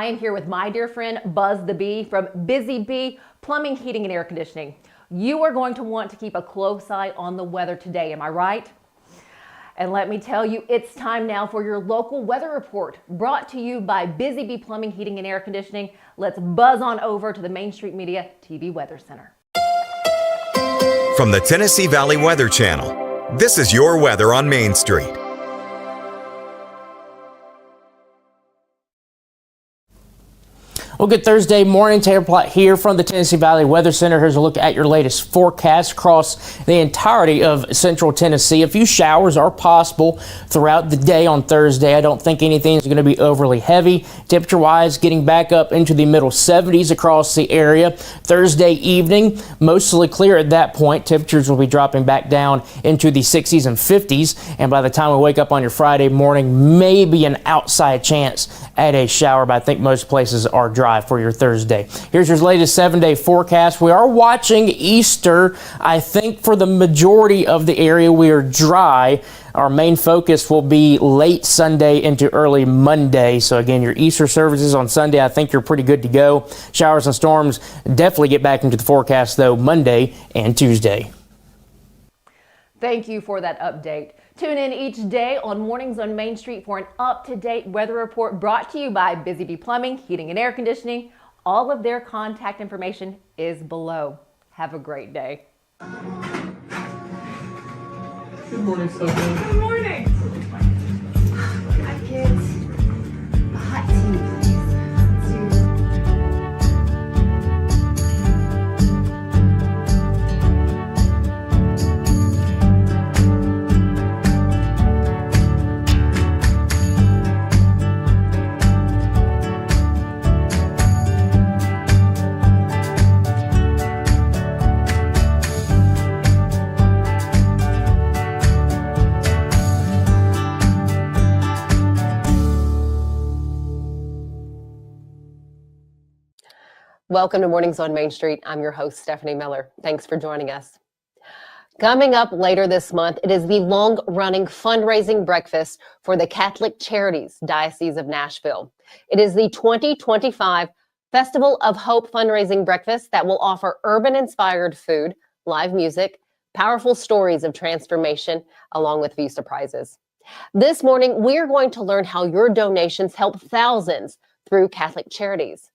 I am here with my dear friend Buzz the Bee from Busy Bee Plumbing, Heating, and Air Conditioning. You are going to want to keep a close eye on the weather today, am I right? And let me tell you, it's time now for your local weather report, brought to you by Busy Bee Plumbing, Heating, and Air Conditioning. Let's buzz on over to the Main Street Media TV Weather Center. From the Tennessee Valley Weather Channel, this is your weather on Main Street. Well, good Thursday morning. Taylor Plott here from the Tennessee Valley Weather Center. Here's a look at your latest forecast across the entirety of central Tennessee. A few showers are possible throughout the day on Thursday. I don't think anything is going to be overly heavy. Temperature-wise, getting back up into the middle 70s across the area. Thursday evening, mostly clear at that point. Temperatures will be dropping back down into the 60s and 50s. And by the time we wake up on your Friday morning, maybe an outside chance at a shower, but I think most places are dry for your Thursday. Here's your latest 7-day forecast. We are watching Easter. I think for the majority of the area we are dry. Our main focus will be late Sunday into early Monday. So again, your Easter services on Sunday, I think you're pretty good to go. Showers and storms definitely get back into the forecast though Monday and Tuesday. Thank you for that update. Tune in each day on Mornings on Main Street for an up-to-date weather report brought to you by Busy Bee Plumbing, Heating, and Air Conditioning. All of their contact information is below. Have a great day. Good morning, Stefanie. Good morning. Hi, kids. A hot tea. Welcome to Mornings on Main Street. I'm your host, Stefanie Miller. Thanks for joining us. Coming up later this month, it is the long-running fundraising breakfast for the Catholic Charities, Diocese of Nashville. It is the 2025 Festival of Hope fundraising breakfast that will offer urban-inspired food, live music, powerful stories of transformation, along with few surprises. This morning, we are going to learn how your donations help thousands through Catholic Charities.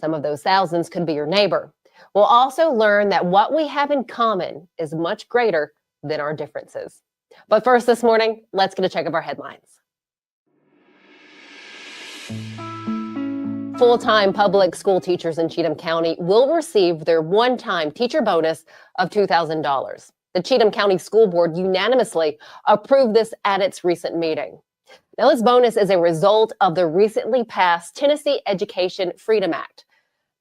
Some of those thousands could be your neighbor. We'll also learn that what we have in common is much greater than our differences. But first this morning, let's get a check of our headlines. Full-time public school teachers in Cheatham County will receive their one-time teacher bonus of $2,000. The Cheatham County School Board unanimously approved this at its recent meeting. Now, this bonus is a result of the recently passed Tennessee Education Freedom Act.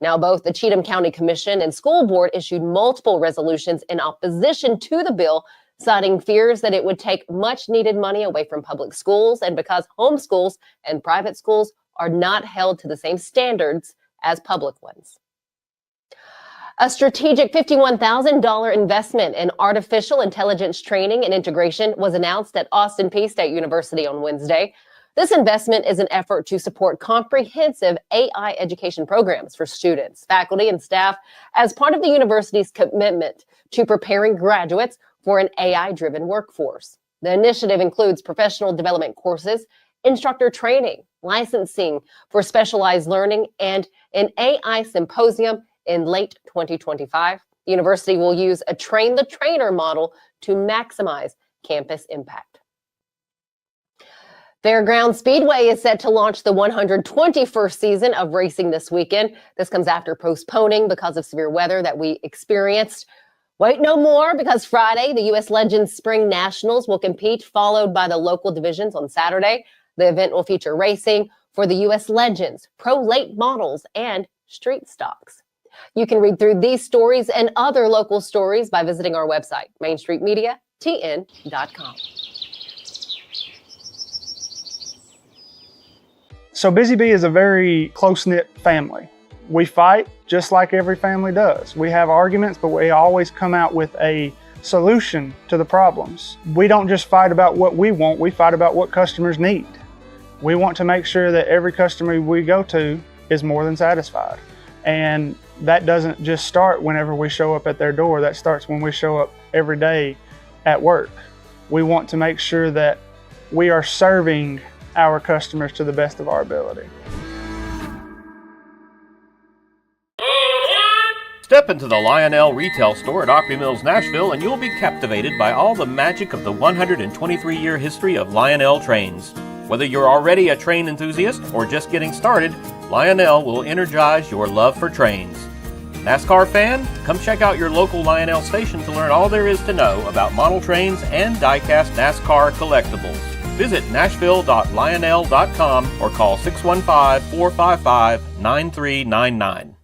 Now, both the Cheatham County Commission and School Board issued multiple resolutions in opposition to the bill, citing fears that it would take much needed money away from public schools and because homeschools and private schools are not held to the same standards as public ones. A strategic $51,000 investment in artificial intelligence training and integration was announced at Austin Peay State University on Wednesday. This investment is an effort to support comprehensive AI education programs for students, faculty, and staff as part of the university's commitment to preparing graduates for an AI-driven workforce. The initiative includes professional development courses, instructor training, licensing for specialized learning, and an AI symposium in late 2025. The university will use a train-the-trainer model to maximize campus impact. Fairground Speedway is set to launch the 121st season of racing this weekend. This comes after postponing because of severe weather that we experienced. Wait no more, because Friday, the U.S. Legends Spring Nationals will compete, followed by the local divisions on Saturday. The event will feature racing for the U.S. Legends, Pro Late Models, and Street Stocks. You can read through these stories and other local stories by visiting our website, mainstreetmediatn.com. So Busy Bee is a very close-knit family. We fight just like every family does. We have arguments, but we always come out with a solution to the problems. We don't just fight about what we want, we fight about what customers need. We want to make sure that every customer we go to is more than satisfied. And that doesn't just start whenever we show up at their door. That starts when we show up every day at work. We want to make sure that we are serving our customers to the best of our ability. Step into the Lionel retail store at Opry Mills, Nashville, and you'll be captivated by all the magic of the 123-year history of Lionel trains. Whether you're already a train enthusiast or just getting started, Lionel will energize your love for trains. NASCAR fan? Come check out your local Lionel station to learn all there is to know about model trains and die-cast NASCAR collectibles. Visit nashville.lionel.com or call 615-455-9399.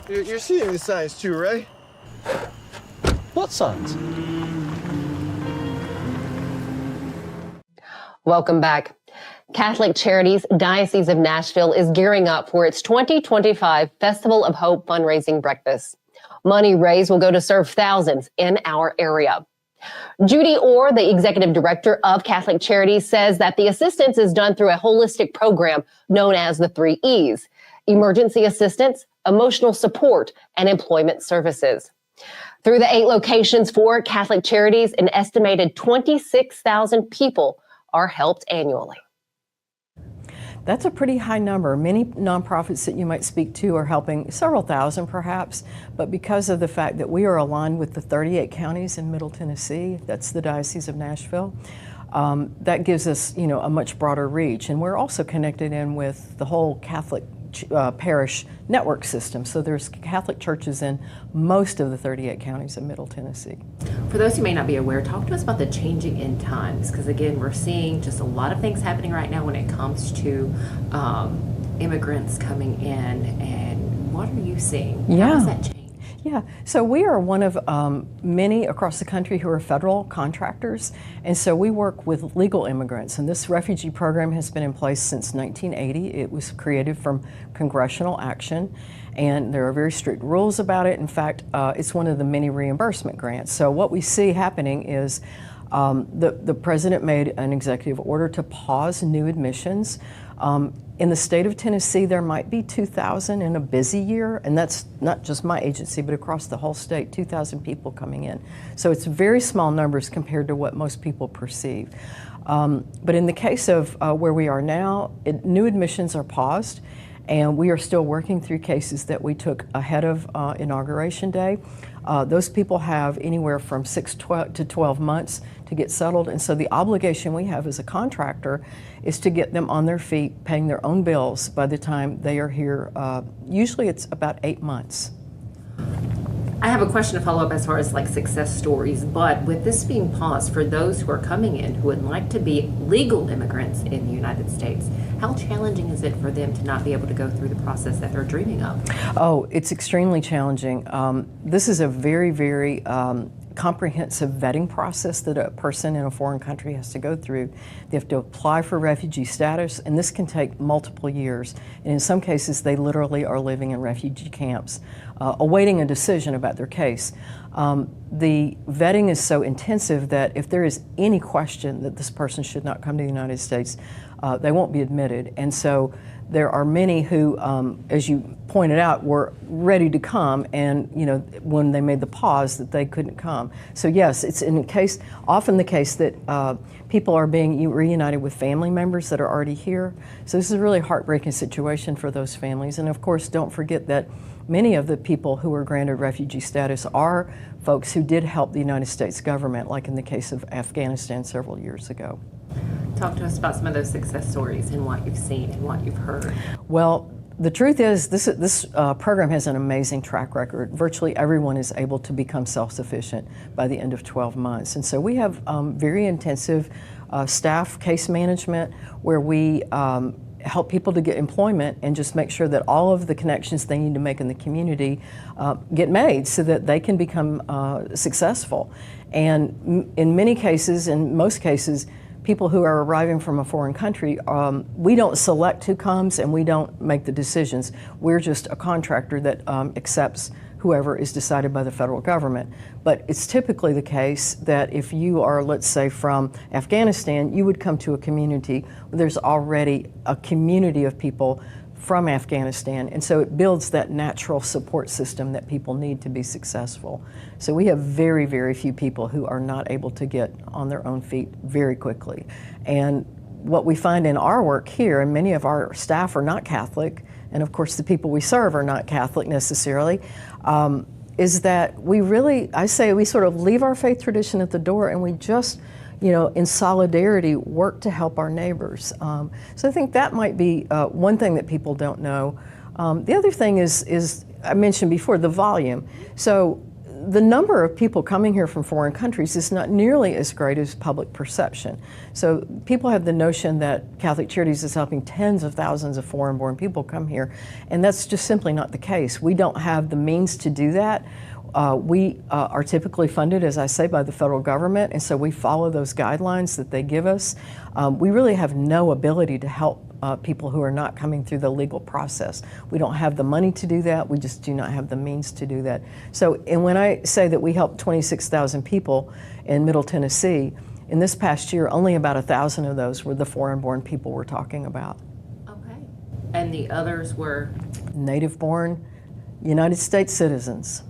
You're seeing the signs too, right? What signs? Welcome back. Catholic Charities, Diocese of Nashville is gearing up for its 2025 Festival of Hope fundraising breakfast. Money raised will go to serve thousands in our area. Judy Orr, the executive director of Catholic Charities, says that the assistance is done through a holistic program known as the 3 E's: emergency assistance, emotional support, and employment services. Through the 8 locations for Catholic Charities, an estimated 26,000 people are helped annually. That's a pretty high number. Many nonprofits that you might speak to are helping several thousand perhaps, but because of the fact that we are aligned with the 38 counties in Middle Tennessee, that's the Diocese of Nashville, that gives us, a much broader reach. And we're also connected in with the whole Catholic parish network system. So there's Catholic churches in most of the 38 counties of Middle Tennessee. For those who may not be aware, talk to us about the changing in times, because again, we're seeing just a lot of things happening right now when it comes to immigrants coming in. And what are you seeing? Yeah. How does that change? Yeah, so we are one of many across the country who are federal contractors, and so we work with legal immigrants, and this refugee program has been in place since 1980. It was created from congressional action, and there are very strict rules about it. In fact, it's one of the many reimbursement grants. So what we see happening is the president made an executive order to pause new admissions. In the state of Tennessee, there might be 2,000 in a busy year, and that's not just my agency, but across the whole state, 2,000 people coming in. So it's very small numbers compared to what most people perceive. But in the case of where we are now, new admissions are paused, and we are still working through cases that we took ahead of Inauguration Day. Those people have anywhere from 6 to 12 months to get settled, and so the obligation we have as a contractor is to get them on their feet, paying their own bills by the time they are here. Usually it's about 8 months. I have a question to follow up as far as like success stories, but with this being paused, for those who are coming in who would like to be legal immigrants in the United States, how challenging is it for them to not be able to go through the process that they're dreaming of? Oh, it's extremely challenging. This is a very, very comprehensive vetting process that a person in a foreign country has to go through. They have to apply for refugee status, and this can take multiple years. And in some cases, they literally are living in refugee camps, awaiting a decision about their case. The vetting is so intensive that if there is any question that this person should not come to the United States, they won't be admitted. And so there are many who, as you pointed out, were ready to come, and when they made the pause, that they couldn't come. So yes, it's often the case that people are being reunited with family members that are already here. So this is a really heartbreaking situation for those families. And of course, don't forget that many of the people who were granted refugee status are folks who did help the United States government, like in the case of Afghanistan several years ago. Talk to us about some of those success stories and what you've seen and what you've heard. Well, the truth is this program has an amazing track record. Virtually everyone is able to become self-sufficient by the end of 12 months. And so we have very intensive staff case management where we help people to get employment and just make sure that all of the connections they need to make in the community get made so that they can become successful. And in many cases, in most cases, people who are arriving from a foreign country, we don't select who comes and we don't make the decisions. We're just a contractor that accepts whoever is decided by the federal government. But it's typically the case that if you are, let's say, from Afghanistan, you would come to a community where there's already a community of people from Afghanistan, and so it builds that natural support system that people need to be successful. So we have very, very few people who are not able to get on their own feet very quickly. And what we find in our work here, and many of our staff are not Catholic, and of course the people we serve are not Catholic necessarily, is that we really, I say, we sort of leave our faith tradition at the door and we just, in solidarity, work to help our neighbors. So I think that might be one thing that people don't know. The other thing is I mentioned before, the volume. So the number of people coming here from foreign countries is not nearly as great as public perception. So people have the notion that Catholic Charities is helping tens of thousands of foreign-born people come here, and that's just simply not the case. We don't have the means to do that. We are typically funded, as I say, by the federal government, and so we follow those guidelines that they give us. We really have no ability to help people who are not coming through the legal process. We don't have the money to do that. We just do not have the means to do that. So, and when I say that we helped 26,000 people in Middle Tennessee, in this past year, only about 1,000 of those were the foreign-born people we're talking about. Okay. And the others were? Native-born United States citizens.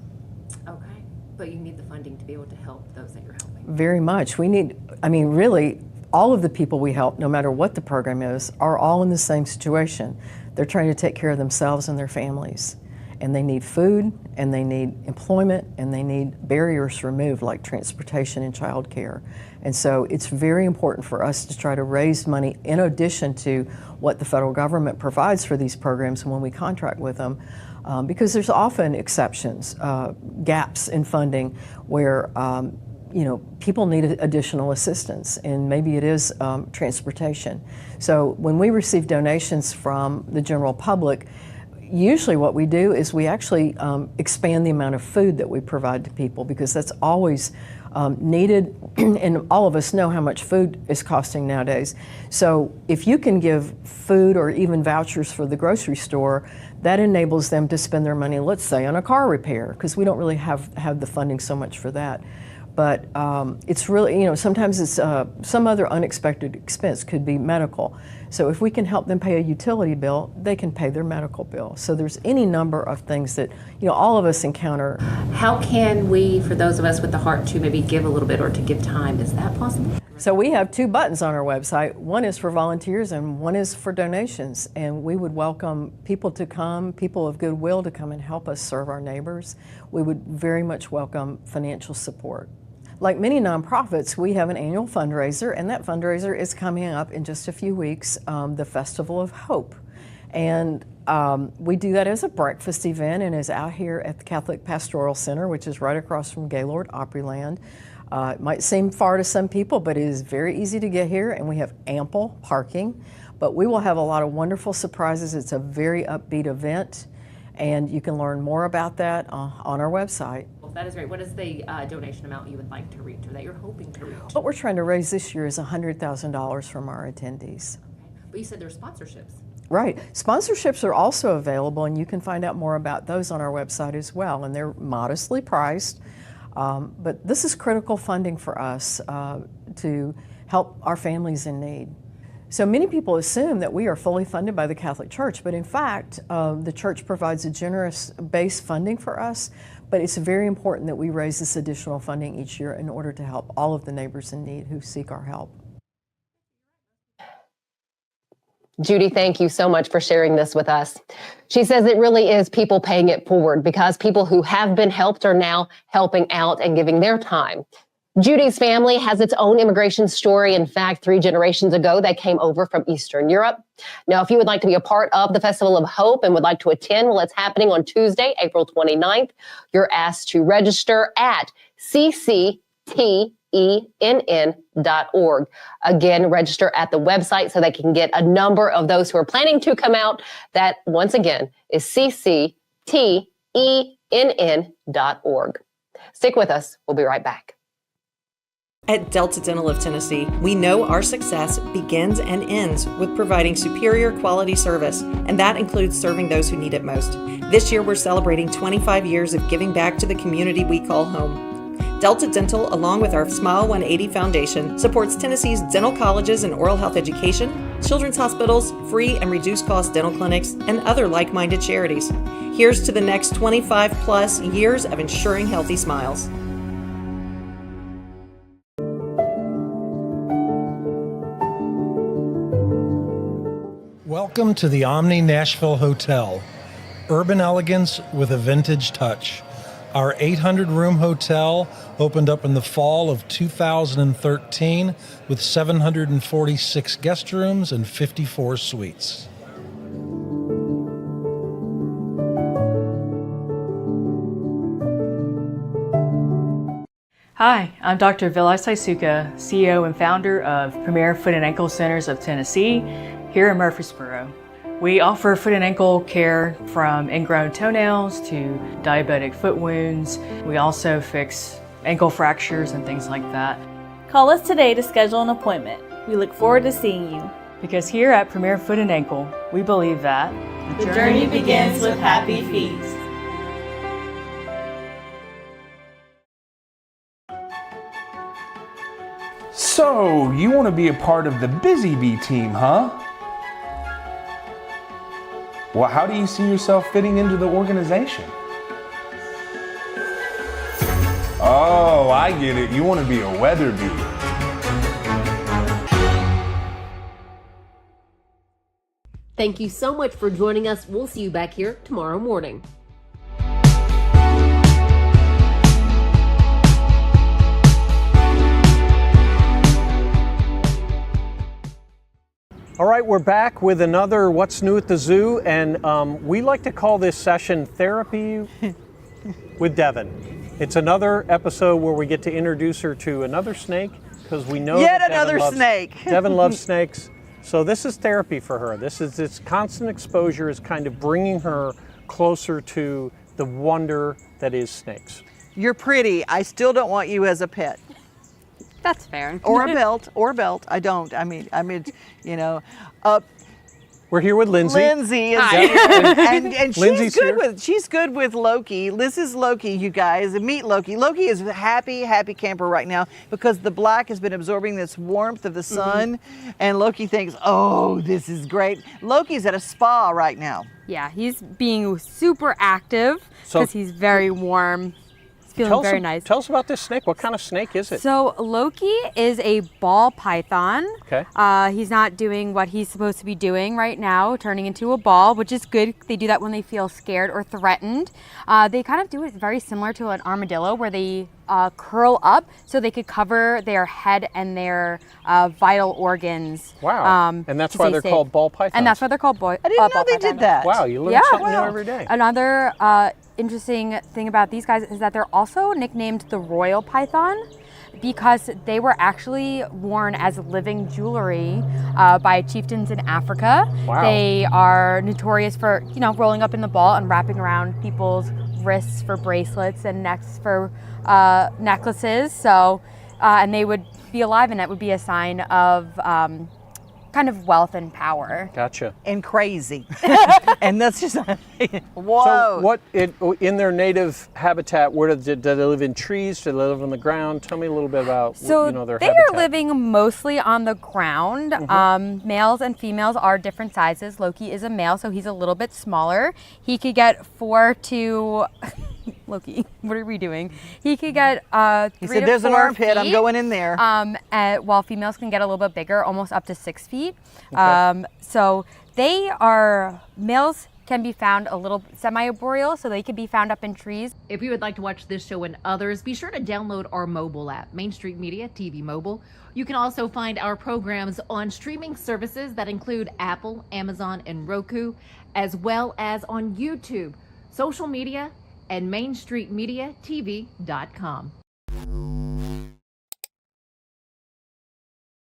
Okay. But you need the funding to be able to help those that you're helping. Very much. We need, really, all of the people we help, no matter what the program is, are all in the same situation. They're trying to take care of themselves and their families. And they need food, and they need employment, and they need barriers removed like transportation and child care. And so it's very important for us to try to raise money in addition to what the federal government provides for these programs when we contract with them. Because there's often exceptions, gaps in funding where people need additional assistance, and maybe it is transportation. So when we receive donations from the general public, usually what we do is we actually expand the amount of food that we provide to people, because that's always needed, and all of us know how much food is costing nowadays. So if you can give food or even vouchers for the grocery store, that enables them to spend their money, let's say, on a car repair, because we don't really have the funding so much for that. But it's really, sometimes it's some other unexpected expense, could be medical. So if we can help them pay a utility bill, they can pay their medical bill. So there's any number of things that, all of us encounter. How can we, for those of us with the heart to maybe give a little bit or to give time, is that possible? So we have two buttons on our website. One is for volunteers and one is for donations. And we would welcome people to come, people of goodwill to come and help us serve our neighbors. We would very much welcome financial support. Like many nonprofits, we have an annual fundraiser, and that fundraiser is coming up in just a few weeks, the Festival of Hope. And we do that as a breakfast event, and is out here at the Catholic Pastoral Center, which is right across from Gaylord Opryland. It might seem far to some people, but it is very easy to get here, and we have ample parking. But we will have a lot of wonderful surprises. It's a very upbeat event, and you can learn more about that on our website. That is great. What is the donation amount you would like to reach, or that you're hoping to reach? What we're trying to raise this year is $100,000 from our attendees. Okay. But you said there are sponsorships. Right. Sponsorships are also available, and you can find out more about those on our website as well, and they're modestly priced. But this is critical funding for us to help our families in need. So many people assume that we are fully funded by the Catholic Church, but in fact, the Church provides a generous base funding for us. But it's very important that we raise this additional funding each year in order to help all of the neighbors in need who seek our help. Judy, thank you so much for sharing this with us. She says it really is people paying it forward, because people who have been helped are now helping out and giving their time. Judy's family has its own immigration story. In fact, 3 generations ago, they came over from Eastern Europe. Now, if you would like to be a part of the Festival of Hope and would like to attend, well, it's happening on Tuesday, April 29th. You're asked to register at ccte.org. TENN.org. Again, register at the website so they can get a number of those who are planning to come out. That, once again, is CCTENN.org. Stick with us. We'll be right back. At Delta Dental of Tennessee, we know our success begins and ends with providing superior quality service, and that includes serving those who need it most. This year, we're celebrating 25 years of giving back to the community we call home. Delta Dental, along with our Smile 180 Foundation, supports Tennessee's dental colleges and oral health education, children's hospitals, free and reduced cost dental clinics, and other like-minded charities. Here's to the next 25 plus years of ensuring healthy smiles. Welcome to the Omni Nashville Hotel. Urban elegance with a vintage touch. Our 800-room hotel opened up in the fall of 2013 with 746 guest rooms and 54 suites. Hi, I'm Dr. Vilay Saisuka, CEO and founder of Premier Foot and Ankle Centers of Tennessee here in Murfreesboro. We offer foot and ankle care from ingrown toenails to diabetic foot wounds. We also fix ankle fractures and things like that. Call us today to schedule an appointment. We look forward to seeing you. Because here at Premier Foot and Ankle, we believe that the journey begins with happy feet. So, you want to be a part of the Busy Bee team, huh? Well, how do you see yourself fitting into the organization? Oh, I get it. You want to be a weather bee. Thank you so much for joining us. We'll see you back here tomorrow morning. All right, we're back with another What's New at the Zoo, and we like to call this session Therapy with Devin. It's another episode where we get to introduce her to another snake, because we know Yet that another snake. Devin loves snakes, so this is therapy for her. This constant exposure is kind of bringing her closer to the wonder that is snakes. You're pretty. I still don't want you as a pet. That's fair. Or a belt. I don't. I mean, you know. We're here with Lindsay. Lindsay is here, and she's good with Loki. This is Loki, you guys. Meet Loki. Loki is a happy camper right now because the black has been absorbing this warmth of the sun, and Loki thinks, oh, this is great. Loki's at a spa right now. Yeah, he's being super active because he's very warm. Feeling very nice. Tell us about this snake. What kind of snake is it? So Loki is a ball python. Okay. He's not doing what he's supposed to be doing right now, turning into a ball, which is good. They do that when they feel scared or threatened. They kind of do it very similar to an armadillo, where they curl up so they could cover their head and their vital organs. Wow. And that's why they're called ball pythons. And that's why they're called I didn't know they did that. Wow, you learn something new every day. Another interesting thing about these guys is that they're also nicknamed the royal python because they were actually worn as living jewelry by chieftains in Africa. Wow. They are notorious for, rolling up in the ball and wrapping around people's wrists for bracelets and necks for necklaces. So, and they would be alive, and that would be a sign of kind of wealth and power. Gotcha. And crazy. And that's just, whoa. So what, in their native habitat, where do they live in trees? Do they live on the ground? Tell me a little bit about their habitat. They are living mostly on the ground. Males and females are different sizes. Loki is a male, so he's a little bit smaller. He could get 4 to... Loki, what are we doing? He could get 3 he to said, there's 4 an armpit, feet. I'm going in there. While females can get a little bit bigger, almost up to 6 feet. Okay. So males can be found a little semi-arboreal, so they can be found up in trees. If you would like to watch this show and others, be sure to download our mobile app, Main Street Media TV Mobile. You can also find our programs on streaming services that include Apple, Amazon, and Roku, as well as on YouTube, social media, and MainStreetMediaTV.com.